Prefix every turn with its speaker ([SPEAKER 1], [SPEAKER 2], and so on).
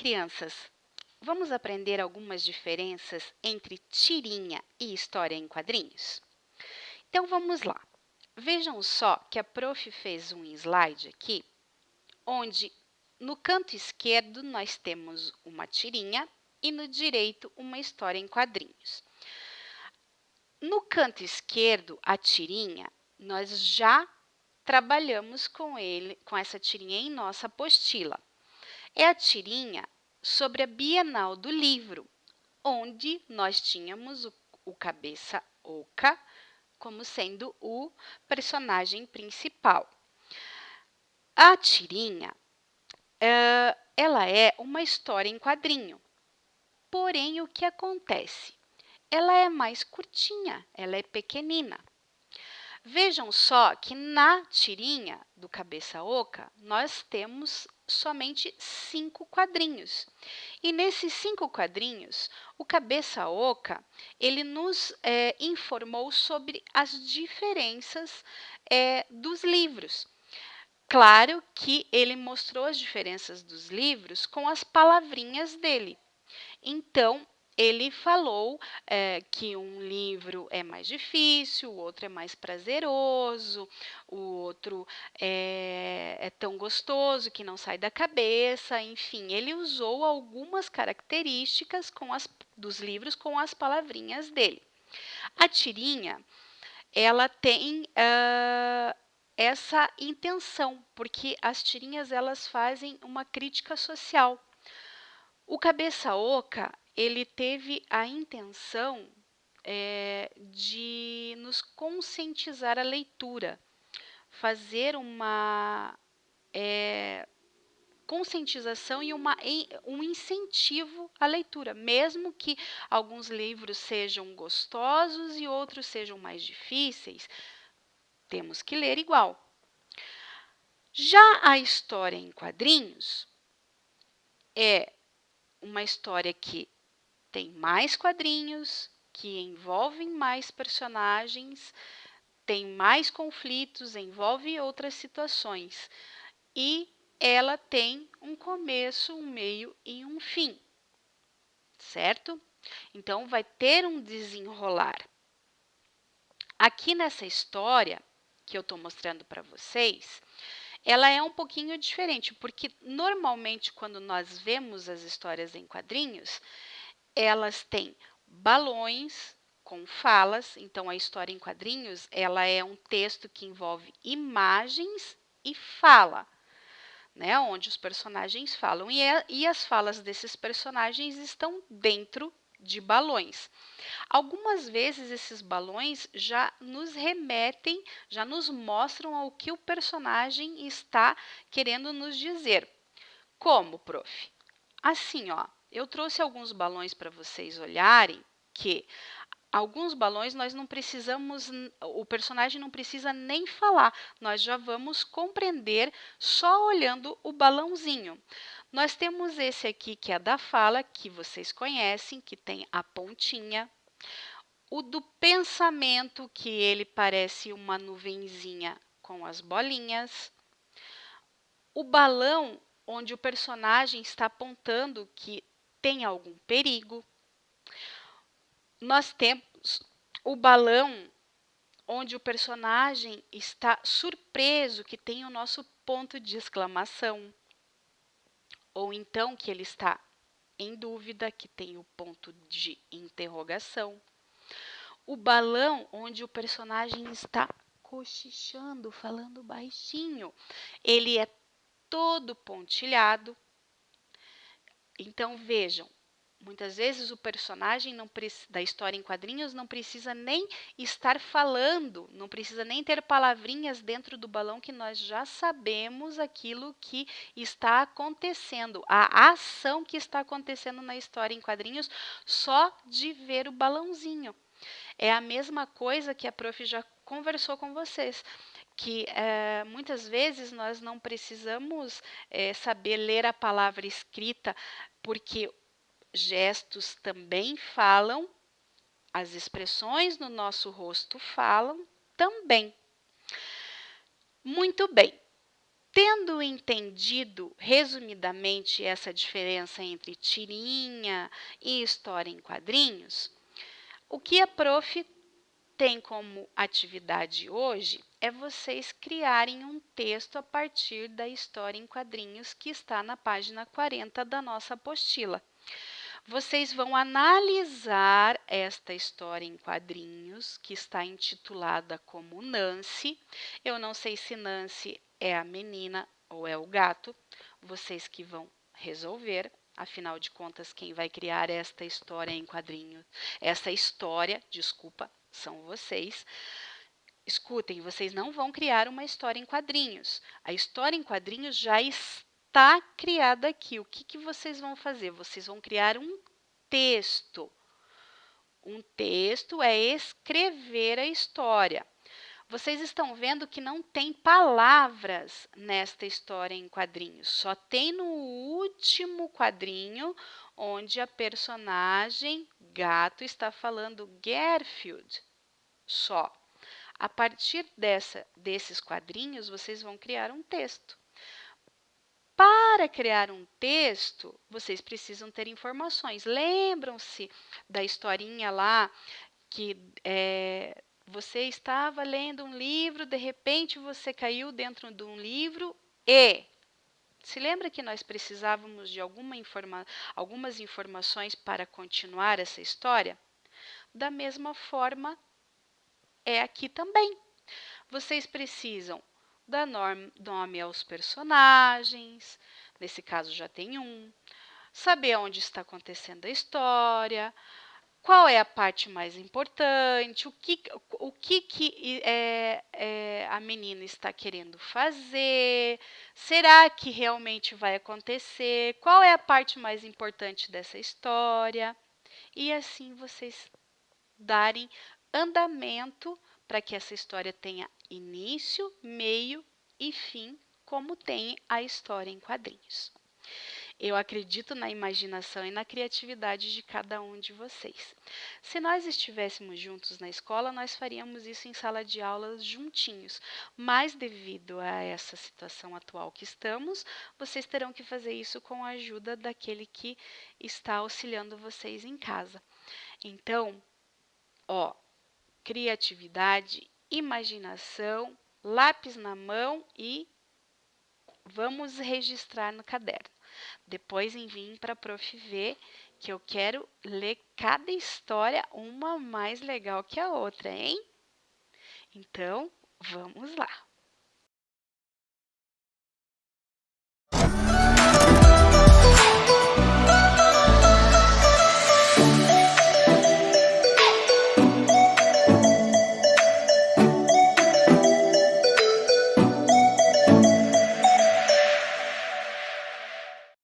[SPEAKER 1] crianças, vamos aprender algumas diferenças entre tirinha e história em quadrinhos? Então, vamos lá. Vejam só que a prof fez um slide aqui, onde no canto esquerdo nós temos uma tirinha e no direito uma história em quadrinhos. No canto esquerdo, a tirinha, nós já trabalhamos com essa tirinha em nossa apostila. É a tirinha sobre a Bienal do Livro, onde nós tínhamos o Cabeça Oca como sendo o personagem principal. A tirinha, ela é uma história em quadrinho, porém o que acontece? Ela é mais curtinha, ela é pequenina. Vejam só que na tirinha do Cabeça Oca, nós temos somente 5 quadrinhos. E nesses 5 quadrinhos, o Cabeça Oca, ele nos informou sobre as diferenças dos livros. Claro que ele mostrou as diferenças dos livros com as palavrinhas dele. Então, ele falou que um livro é mais difícil, o outro é mais prazeroso, o outro é tão gostoso que não sai da cabeça, enfim, ele usou algumas características dos livros com as palavrinhas dele. A tirinha, ela tem essa intenção, porque as tirinhas elas fazem uma crítica social. O Cabeça Oca, ele teve a intenção de nos conscientizar a leitura, fazer uma conscientização e um incentivo à leitura, mesmo que alguns livros sejam gostosos e outros sejam mais difíceis, temos que ler igual. Já a história em quadrinhos é uma história que tem mais quadrinhos, que envolvem mais personagens, tem mais conflitos, envolve outras situações. E ela tem um começo, um meio e um fim, certo? Então, vai ter um desenrolar. Aqui nessa história que eu estou mostrando para vocês, ela é um pouquinho diferente, porque normalmente quando nós vemos as histórias em quadrinhos, elas têm balões com falas. Então, a história em quadrinhos, ela é um texto que envolve imagens e fala, né? Onde os personagens falam. E as falas desses personagens estão dentro de balões. Algumas vezes esses balões já nos remetem, já nos mostram ao que o personagem está querendo nos dizer. Como, prof? Assim, ó, eu trouxe alguns balões para vocês olharem, que alguns balões nós não precisamos, o personagem não precisa nem falar, nós já vamos compreender só olhando o balãozinho. Nós temos esse aqui que é da fala, que vocês conhecem, que tem a pontinha. O do pensamento, que ele parece uma nuvenzinha com as bolinhas. O balão, onde o personagem está apontando que tem algum perigo. Nós temos o balão, onde o personagem está surpreso, que tem o nosso ponto de exclamação. Ou então que ele está em dúvida, que tem o ponto de interrogação. O balão, onde o personagem está cochichando, falando baixinho. Ele é todo pontilhado. Então, vejam, muitas vezes o personagem da história em quadrinhos não precisa nem estar falando, não precisa nem ter palavrinhas dentro do balão, que nós já sabemos aquilo que está acontecendo, a ação que está acontecendo na história em quadrinhos, só de ver o balãozinho. É a mesma coisa que a prof já conversou com vocês, que muitas vezes nós não precisamos saber ler a palavra escrita, porque gestos também falam, as expressões no nosso rosto falam também. Muito bem. Tendo entendido resumidamente essa diferença entre tirinha e história em quadrinhos, o que a prof tem como atividade hoje é vocês criarem um texto a partir da história em quadrinhos que está na página 40 da nossa apostila. Vocês vão analisar esta história em quadrinhos, que está intitulada como Nancy. Eu não sei se Nancy é a menina ou é o gato, vocês que vão resolver. Afinal de contas, quem vai criar esta história em quadrinhos, desculpa, são vocês. Escutem, vocês não vão criar uma história em quadrinhos. A história em quadrinhos já está criada aqui. O que vocês vão fazer? Vocês vão criar um texto. Um texto é escrever a história. Vocês estão vendo que não tem palavras nesta história em quadrinhos. Só tem no último quadrinho, onde a personagem gato está falando Garfield. Só. A partir desses quadrinhos, vocês vão criar um texto. Para criar um texto, vocês precisam ter informações. Lembram-se da historinha lá que você estava lendo um livro, de repente você caiu dentro de um livro e... Se lembra que nós precisávamos de algumas informações para continuar essa história? Da mesma forma, é aqui também. Vocês precisam dar nome aos personagens, nesse caso já tem um, saber onde está acontecendo a história, qual é a parte mais importante, o que a menina está querendo fazer, será que realmente vai acontecer, qual é a parte mais importante dessa história, e assim vocês darem andamento para que essa história tenha início, meio e fim, como tem a história em quadrinhos. Eu acredito na imaginação e na criatividade de cada um de vocês. Se nós estivéssemos juntos na escola, nós faríamos isso em sala de aulas juntinhos, mas devido a essa situação atual que estamos, vocês terão que fazer isso com a ajuda daquele que está auxiliando vocês em casa. Então, criatividade, imaginação, lápis na mão e vamos registrar no caderno. Depois enviem para a prof ver que eu quero ler cada história, uma mais legal que a outra, hein? Então, vamos lá.